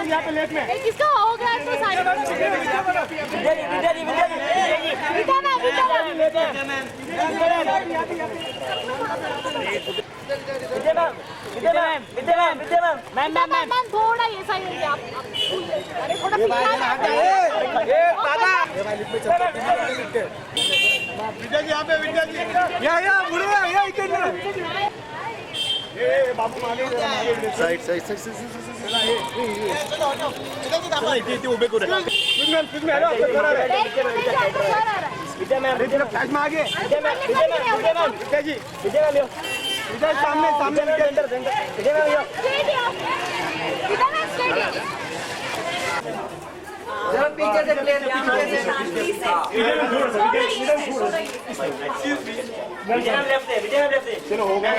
यहाँ पे लेट में किसका होगा तो साइड मैम थोड़ा ये साइड आप अरे थोड़ा विद्या जी यहाँ पे विद्या जी यहाँ मुड़े यहाँ इकडे बाबू मागे साइड साइड साइड इथे उभे करू विद्या मैम फ्लैश में आगे विद्या जी विद्या सामने सामने विद्या मैम जरा पीछे से प्लेयर चलो हो गया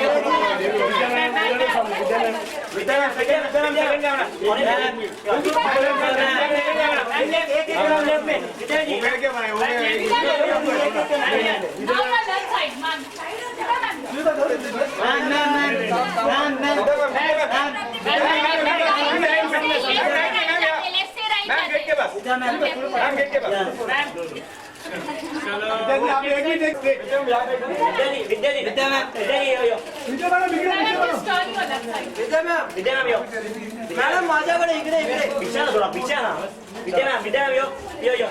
मॅडम माझ्याकडे इकडे इकडे पीछे ना थोड़ा पीछे ना Vidya ma'am yo yo yo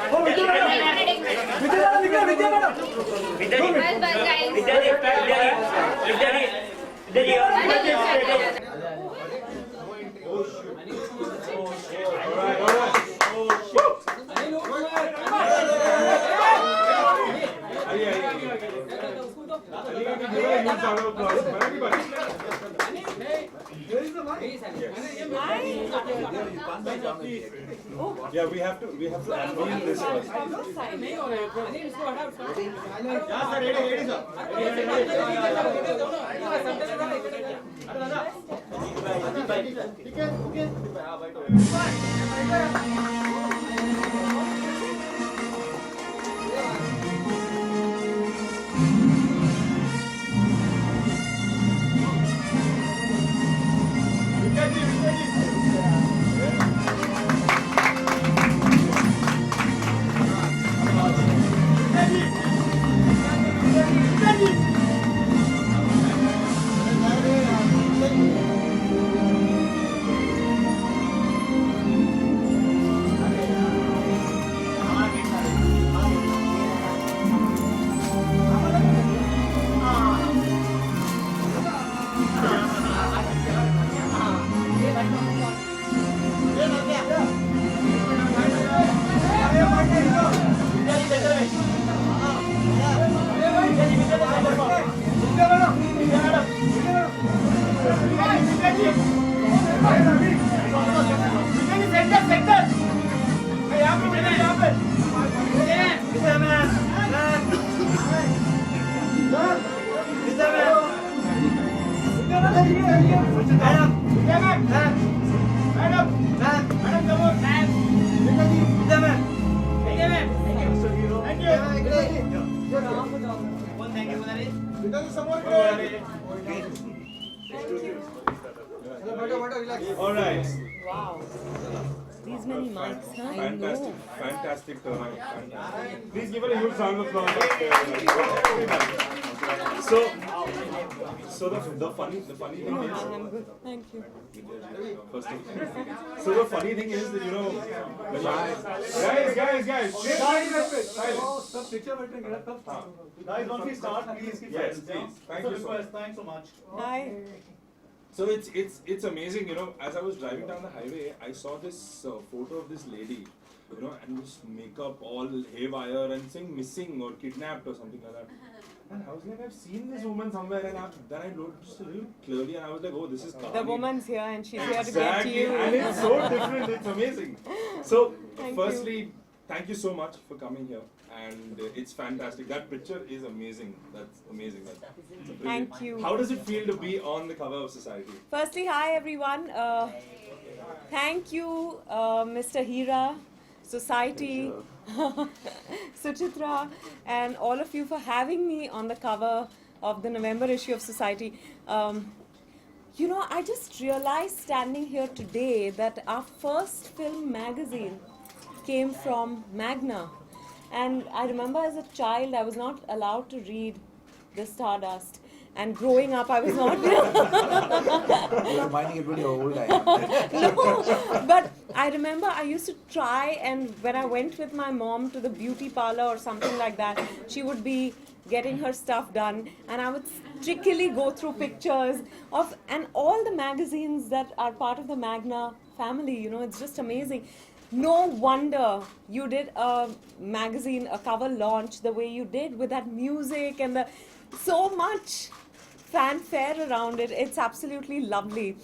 Yeah, we have to unveil this first. All right. Wow. These many mics, huh? Fantastic, fantastic turnout. Please give it a huge round of applause. So the funny thing is. I'm good. Thank you. First thing. So the funny thing is that guys. Guys, once we start, please. Yes, please. Thank you so much. Thanks so much. Hi. So it's amazing, as I was driving down the highway, I saw this photo of this lady, and this makeup all haywire and saying missing or kidnapped or something like that. And I was like, I've seen this woman somewhere, and then I noticed a little clearly, and I was like, oh, this is Kavani. The woman's here and she's here to get Exactly, you. and it's so different. It's amazing. So, Thank firstly, thank you so much for coming here, and it's fantastic. That picture is amazing. That's amazing. Thank you. How does it feel to be on the cover of Society? Firstly, hi everyone. Thank you, Mr. Hira, Society, Suchitra, and all of you for having me on the cover of the November issue of Society. You know, I just realized standing here today that our first film magazine came from Magna. And I remember as a child, I was not allowed to read The Stardust. And growing up, I was not. You're reminding everybody how old I am. No, but I remember I used to try, and when I went with my mom to the beauty parlor or something like that, she would be getting her stuff done, and I would strictly go through pictures of and all the magazines that are part of the Magna family. You know, it's just amazing. No wonder you did a magazine, a cover launch the way you did with that music and the so much fanfare around it. It's absolutely lovely.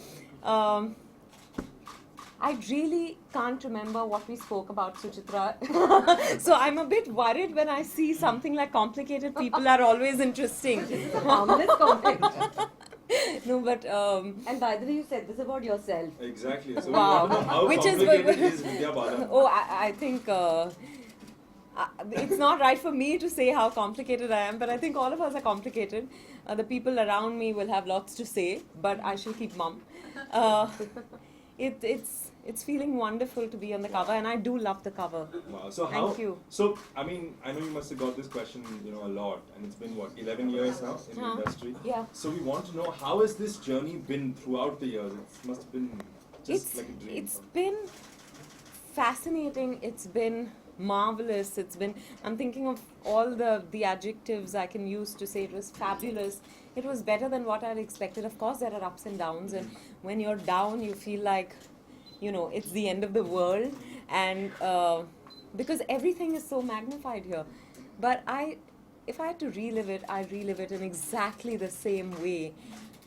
I really can't remember what we spoke about, Suchitra. So I'm a bit worried when I see something like complicated people are always interesting. Harmless conflict. No, but And by the way, you said this about yourself. Exactly. So Wow. we want to know how Which is- complicated is Vidya Balan? oh, I think it's not right for me to say how complicated I am, but I think all of us are complicated. The people around me will have lots to say, but I shall keep mum. It's feeling wonderful to be on the cover, and I do love the cover. Wow. So Thank you. So I mean, I know you must have got this question, you know, a lot, and it's been what 11 years now in the industry. Yeah. So we want to know how has this journey been throughout the years? It must have been just It's like a dream. it's been fascinating. It's been marvelous. It's been. I'm thinking of all the adjectives I can use to say it was fabulous. It was better than what I'd expected. Of course, there are ups and downs, and when you're down, you feel like, you know, it's the end of the world, and because everything is so magnified here. But if I had to relive it, I relive it in exactly the same way.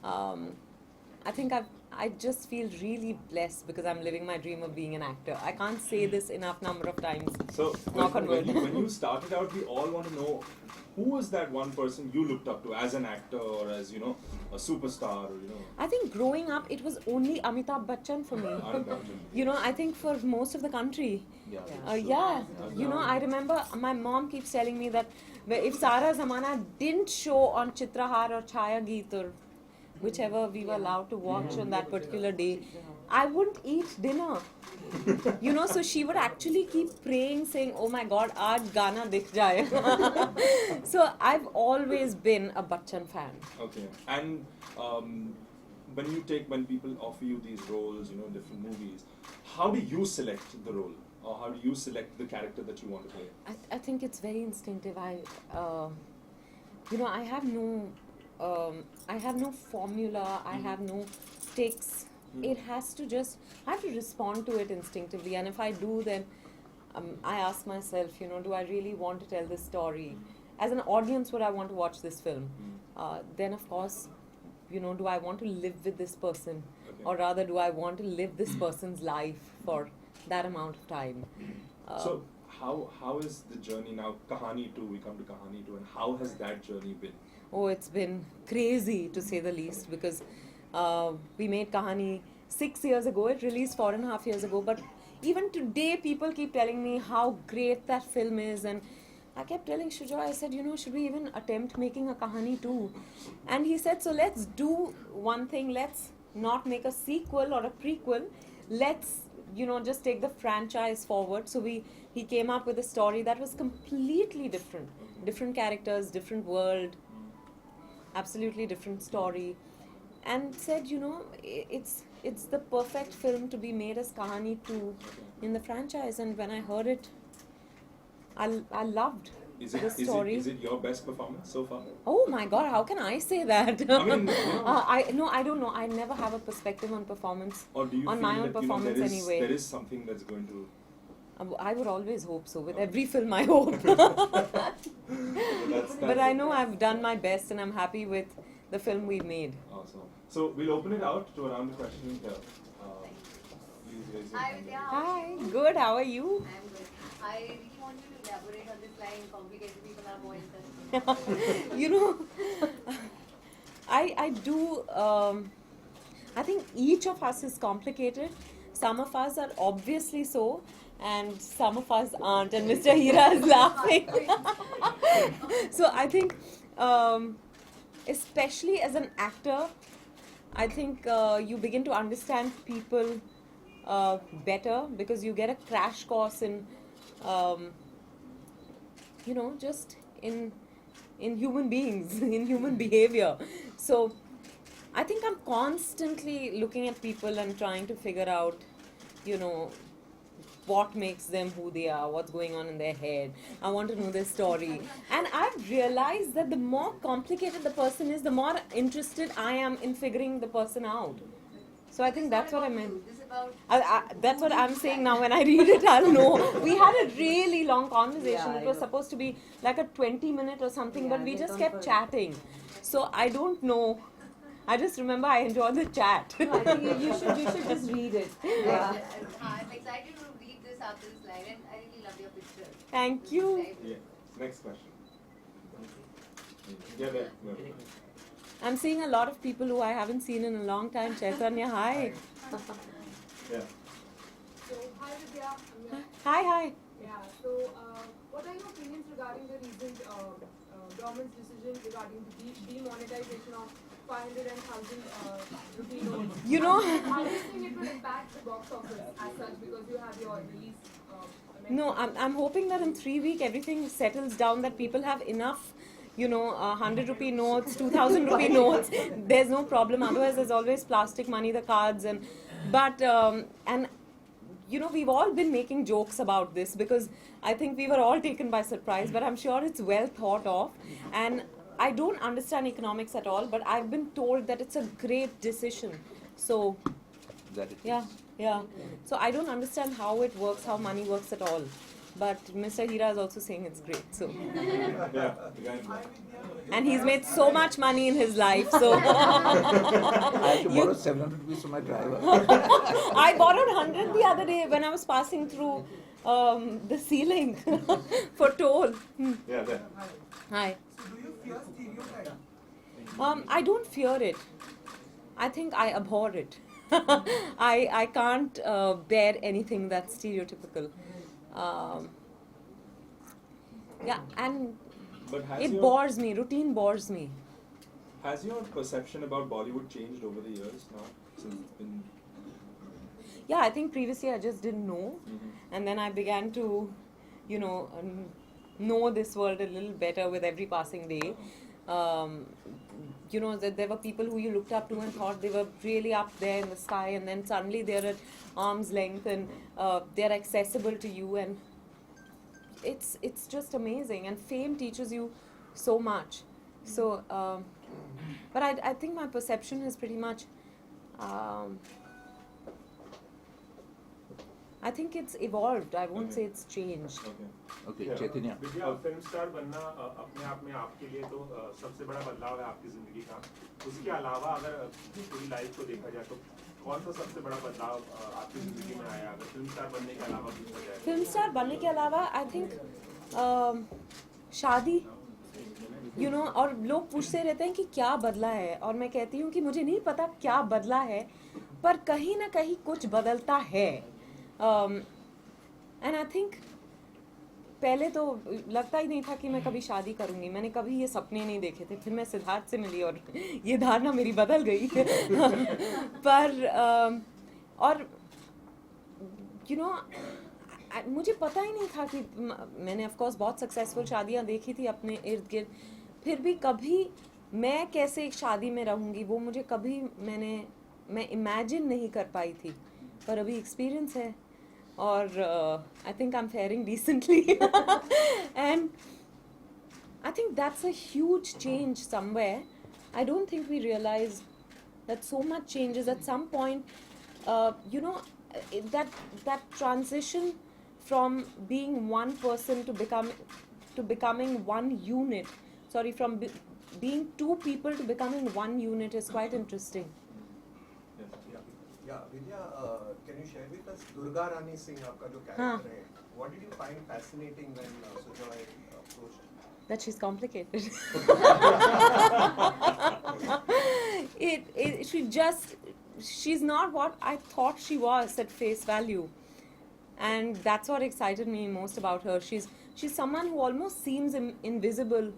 I think I just feel really blessed because I'm living my dream of being an actor. I can't say this enough number of times. So Knock on wood. when you started out, we all want to know who was that one person you looked up to as an actor or as, you know, a superstar, or, you know. I think growing up, it was only Amitabh Bachchan for me. You know, I think for most of the country. Yeah. You know, I remember my mom keeps telling me that if Sara Zamana didn't show on Chitrahar or Chaya Geet or whichever we were allowed to watch on that particular day, I wouldn't eat dinner. You know, so she would actually keep praying, saying, "Oh my God, aaj Gana dikh jaye." So I've always been a Bachchan fan. Okay. And when people offer you these roles, you know, different movies, how do you select the role? Or how do you select the character that you want to play? I think it's very instinctive. You know, I have no formula. I have no stakes. It has to I have to respond to it instinctively. And if I do, then I ask myself, you know, do I really want to tell this story? As an audience, would I want to watch this film? Then, of course, you know, do I want to live with this person? Okay. Or rather, do I want to live this person's life for that amount of time? So how is the journey now? Kahani 2, we come to Kahani 2, and how has that journey been? Oh, it's been crazy to say the least, because we made Kahani 6 years ago. It released 4.5 years ago. But even today, people keep telling me how great that film is. And I kept telling Shujoy, I said, you know, should we even attempt making a Kahani 2? And he said, so let's do one thing. Let's not make a sequel or a prequel. Let's, you know, just take the franchise forward. So he came up with a story that was completely different. Different characters, different world, absolutely different story. And said, you know, it's the perfect film to be made as Kahani 2 in the franchise. And when I heard it, I loved the story. Is it your best performance so far? Oh my God, how can I say that? I mean, you know, I don't know. I never have a perspective on performance, or do you on feel my own that, you know, performance anyway. there is something that's going to... I would always hope so. With every film, I hope. But I know I've done my best, and I'm happy with the film we made. Awesome. So we'll open it out to a round of questioning here. Please raise your Hi hand. Vidya. Hi, good. How are you? I'm good. I really want you to elaborate on this line, complicated people are more interesting. You know, I do. I think each of us is complicated. Some of us are obviously so, and some of us aren't. And Mr. Hira is laughing. So I think especially as an actor, I think you begin to understand people better because you get a crash course in, just in human beings, in human behavior. So I think I'm constantly looking at people and trying to figure out, what makes them who they are, what's going on in their head. I want to know their story. And I've realized that the more complicated the person is, the more interested I am in figuring the person out. So I think that's what I meant. This is about That's what I'm saying now. When I read it, I'll know. We had a really long conversation. Yeah, It was I know. supposed to be like a 20-minute or something, Yeah, but we they just don't kept put- chatting. So I don't know. I just remember I enjoyed the chat. No, I think you should just read it. Yeah. I'm excited to read this after this live, and I really love your picture. Thank you. Yeah. Next question. Yeah, there. No. I'm seeing a lot of people who I haven't seen in a long time. Chaitanya, hi. Yeah. So, hi Vidya. Hi. Yeah, so what are your opinions regarding the recent government's decision regarding the demonetization of 500 and 1,000 rupee notes? You know, How do you think it will impact the box office as such because you have your release? no, I'm hoping that in 3 weeks everything settles down, that people have enough, 100 rupee notes, 2,000 rupee notes. There's no problem. Otherwise, there's always plastic money, the cards, and we've all been making jokes about this because I think we were all taken by surprise, but I'm sure it's well thought of. And I don't understand economics at all, but I've been told that it's a great decision. So, That it yeah. So I don't understand how it works, how money works at all. But Mr. Hira is also saying it's great. So, Yeah. Again. and he's made so much money in his life. So I have to borrow 700 rupees from my driver. I borrowed 100 the other day when I was passing through the ceiling for toll. Yeah, there. Hi. So do you fear stereotype? I don't fear it. I think I abhor it. I can't bear anything that's stereotypical. And But it bores me. Routine bores me. has your perception about Bollywood changed over the years now? Since it's been. Yeah, I think previously I just didn't know. And then I began to, know this world a little better with every passing day. That there were people who you looked up to and thought they were really up there in the sky, and then suddenly they're at arm's length and they're accessible to you, and it's just amazing. And fame teaches you so much. So, but I think my perception has pretty much. I think it's evolved. I won't say it's changed. Okay. Okay, Chaitanya. Vidya film star बनना अपने आप में आपके लिए तो सबसे बड़ा बदलाव है आपकी जिंदगी का। उसके अलावा अगर पूरी लाइफ को देखा जाए तो कौन सा सबसे बड़ा बदलाव आपकी जिंदगी में आया अगर फिल्म स्टार बनने के अलावा पूछा जाए? फिल्म स्टार बनने के अलावा आई थिंक शादी, और लोग पूछते रहते हैं कि क्या बदला है, और मैं कहती हूँ कि मुझे नहीं पता क्या बदला है, पर कहीं ना कहीं कुछ बदलता है. एंड आई थिंक पहले तो लगता ही नहीं था कि मैं कभी शादी करूँगी. मैंने कभी ये सपने नहीं देखे थे. फिर मैं सिद्धार्थ से मिली और ये धारणा मेरी बदल गई. पर और मुझे पता ही नहीं था कि मैंने ऑफ कोर्स बहुत सक्सेसफुल शादियाँ देखी थी अपने इर्द गिर्द, फिर भी कभी मैं कैसे एक शादी में रहूँगी वो मुझे कभी मैं इमेजिन नहीं कर पाई थी. पर अभी एक्सपीरियंस है और I think I am faring decently and I think that's a huge change somewhere. I don't think we realise that so much changes at some point. That transition from being one person to becoming one unit, from being two people to becoming one unit is quite interesting. Yeah, Vidya, can you share with us Durga Rani Singh, आपका जो character है, what did you find fascinating when Sujoy approached? That she's complicated. She's not what I thought she was at face value. And that's what excited me most about her. She's someone who almost seems invisible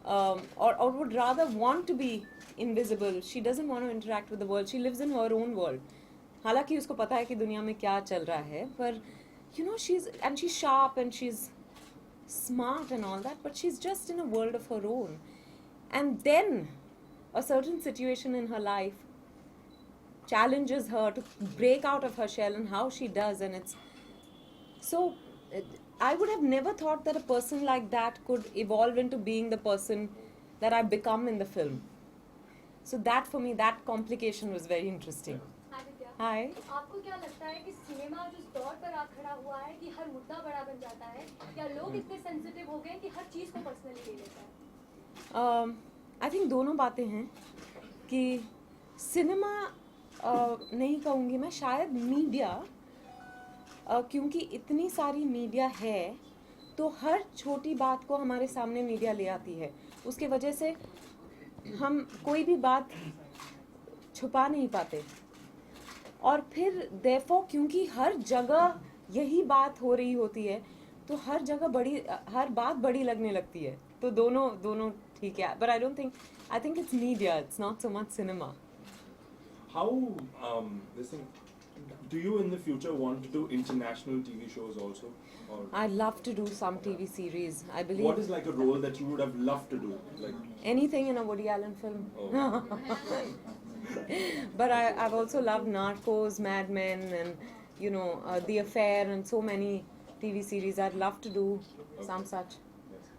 or would rather want to be invisible. She doesn't want to interact with the world. She lives in her own world. हालांकि उसको पता है कि दुनिया में क्या चल रहा है, पर she's sharp and she's smart and all that, but she's just in a world of her own. And then a certain situation in her life challenges her to break out of her shell, and how she does, and it's so I would have never thought that a person like that could evolve into being the person that I've become in the film. So that for me, that complication was very interesting. Hi Vidya. Hi. आपको क्या लगता है कि cinema जिस दौर पर आ खड़ा हुआ है कि हर मुद्दा बड़ा बन जाता है, या लोग इतने सेंसिटिव हो गए हैं कि हर चीज को पर्सनली ले लेता है? I think दोनों बातें हैं कि सिनेमा नहीं कहूँगी मैं, शायद मीडिया, क्योंकि इतनी सारी मीडिया है तो हर छोटी बात को हमारे सामने मीडिया ले आती है, उसके वजह से हम कोई भी बात छुपा नहीं पाते, और फिर therefore क्योंकि हर जगह यही बात हो रही होती है तो हर जगह हर बात बड़ी लगने लगती है, तो दोनों ठीक है, but I think it's media, it's not so much cinema. How this thing? Do you in the future want to do international TV shows also? Or I'd love to do some TV series. I believe. what is like a role that you would have loved to do? Like Anything in a Woody Allen film. Oh. But I've also loved Narcos, Mad Men, and The Affair, and so many TV series. I'd love to do some such.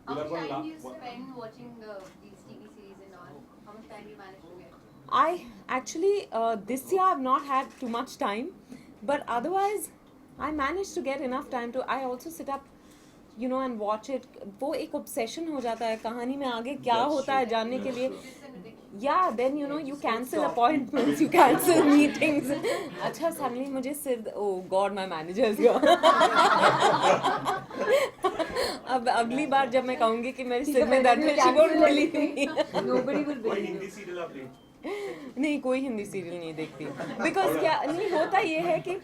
How much We'll have time do you one spend watching these TV series and all? How much time do you manage to get? I actually this year I've not had too much time, but otherwise I managed to get enough time to. I also sit up, and watch it. वो एक obsession हो जाता है कहानी में आगे क्या होता है जानने के लिए. Yeah, then you cancel appointments, you cancel meetings. अच्छा suddenly मुझे सिर, oh God, my manager is here. अब अगली बार जब मैं कहूँगी कि मेरे सिर में दर्द है, she won't believe me. Nobody will कोई believe हिंदी you. सीरियल आप देख नहीं, कोई हिंदी सीरियल नहीं देखती, बिकॉज क्या नहीं होता ये है कि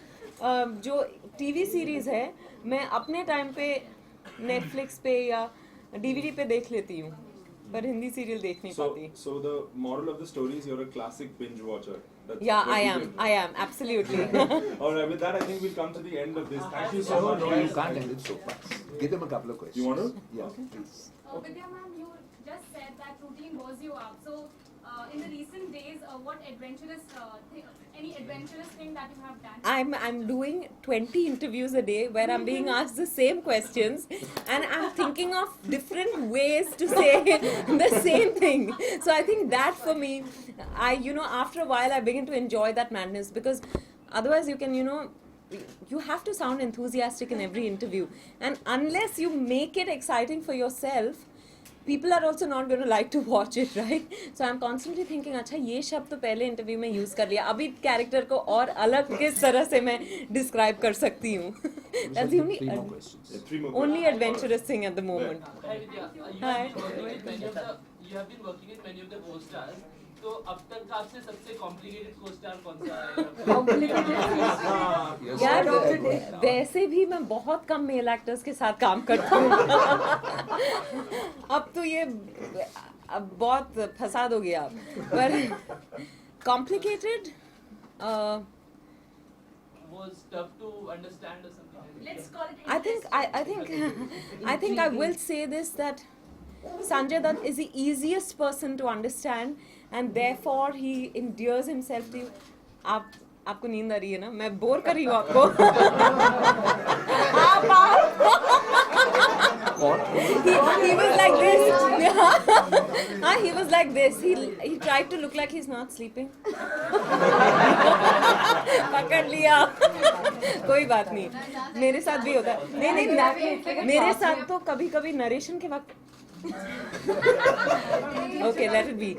जो टीवी सीरीज है मैं अपने टाइम पे नेटफ्लिक्स पे या डीवीडी पे देख लेती हूँ, पर हिंदी सीरियल देख नहीं पाती. So the moral of the story is you're a classic binge watcher. That's Yeah, what you I did. am absolutely. Alright, with that I think we'll come to the end of this. Thank you so much. No, you can't end it so fast. Give them a couple of questions. You want to? Yeah, please. Vidya ma'am, you just said that routine was you up. So, in the recent days, what any adventurous thing that you have done? I'm doing 20 interviews a day where I'm being asked the same questions, and I'm thinking of different ways to say the same thing. So I think that for me, after a while I begin to enjoy that madness, because otherwise you can, you have to sound enthusiastic in every interview, and unless you make it exciting for yourself, people are also not going to like to watch it, right? So I'm constantly thinking, अच्छा ये शब्द तो पहले interview में use कर लिया, अभी character को और अलग किस तरह से मैं डिस्क्राइब कर सकती हूँ. That's the Three more questions. Yeah, three more only questions. adventurous thing at the moment. Hi Vidya, Hi. you have been working with many of the co-stars. तो अब तक आपसे सबसे complicated co-star कौन सा है? यार वैसे भी मैं बहुत कम मेल एक्टर्स के साथ काम करती हूँ. अब तो ये अब बहुत फसाद हो गया. पर complicated was tough to understand or something. Let's call it. I think I will say this, that Sanjay Dutt is the easiest person to understand, and therefore he endears himself to you. आपको नींद आ रही है ना? मैं bore कर रही हूँ आपको. He was like this. He was like this. He tried to look like he's not sleeping. पकड़ लिया. कोई बात नहीं. मेरे साथ भी होता है. नहीं, मेरे साथ तो कभी-कभी नरेशन के वक्त. Okay, let it be.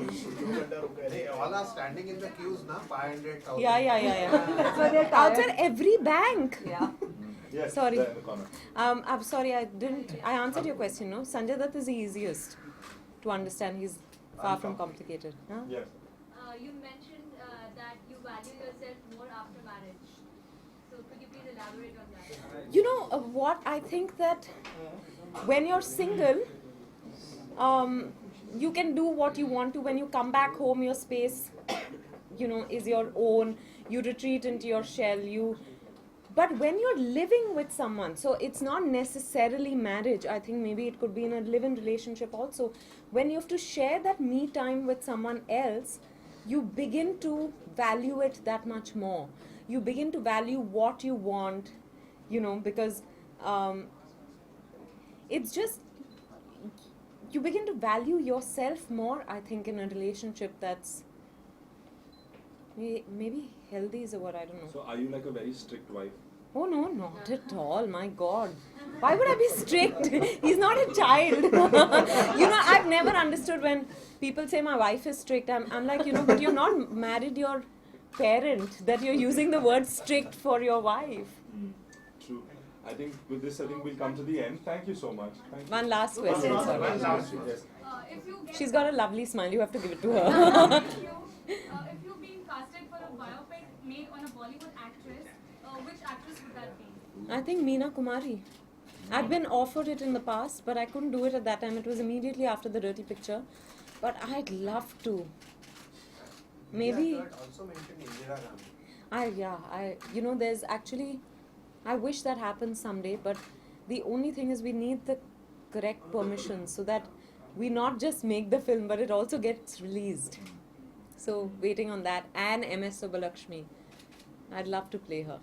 All are standing in the queues now, 500,000. Yeah. Outside every bank. Yeah. Yes, Sorry. there in the corner. I'm sorry, I answered your question, no? Sanjay Dutt is the easiest to understand. He's far from complicated. Huh? Yes. You mentioned that you value yourself more after marriage. So could you please elaborate on that? You know what? I think that when you're single, you can do what you want to. When you come back home, your space, is your own. You retreat into your shell. But when you're living with someone, so it's not necessarily marriage. I think maybe it could be in a live-in relationship also. When you have to share that me time with someone else, you begin to value it that much more. You begin to value what you want, because it's just, you begin to value yourself more, I think, in a relationship that's maybe healthy is a word, I don't know. So are you like a very strict wife? Oh no, not at all, my God. Why would I be strict? He's not a child. I've never understood when people say my wife is strict. I'm like, but you've not married your parent, that you're using the word strict for your wife. True. I think with this, we'll come to the end. Thank you so much. Thank you. One last question. One last question. Yes. If you get She's got a lovely smile, you have to give it to her. if you're being casted for a biopic made on a Bollywood actress, which actress would that be? I think Meena Kumari. I've been offered it in the past, but I couldn't do it at that time. It was immediately after the Dirty Picture. But I'd love to. Maybe. Yeah, also mentioned Indira Rami. There's actually, I wish that happens someday, but the only thing is we need the correct permission so that we not just make the film, but it also gets released. So waiting on that. And MS Subbulakshmi. I'd love to play her.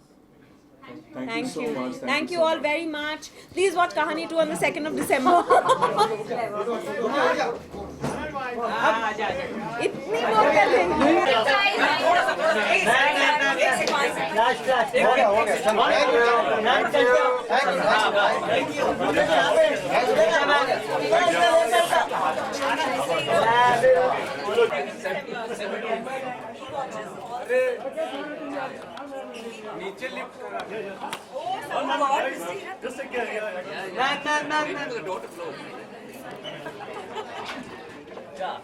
Thank you so much. Thank you all very much. Please watch Kahani 2 on the 2nd of December. इतनी बोल नीचे lift No.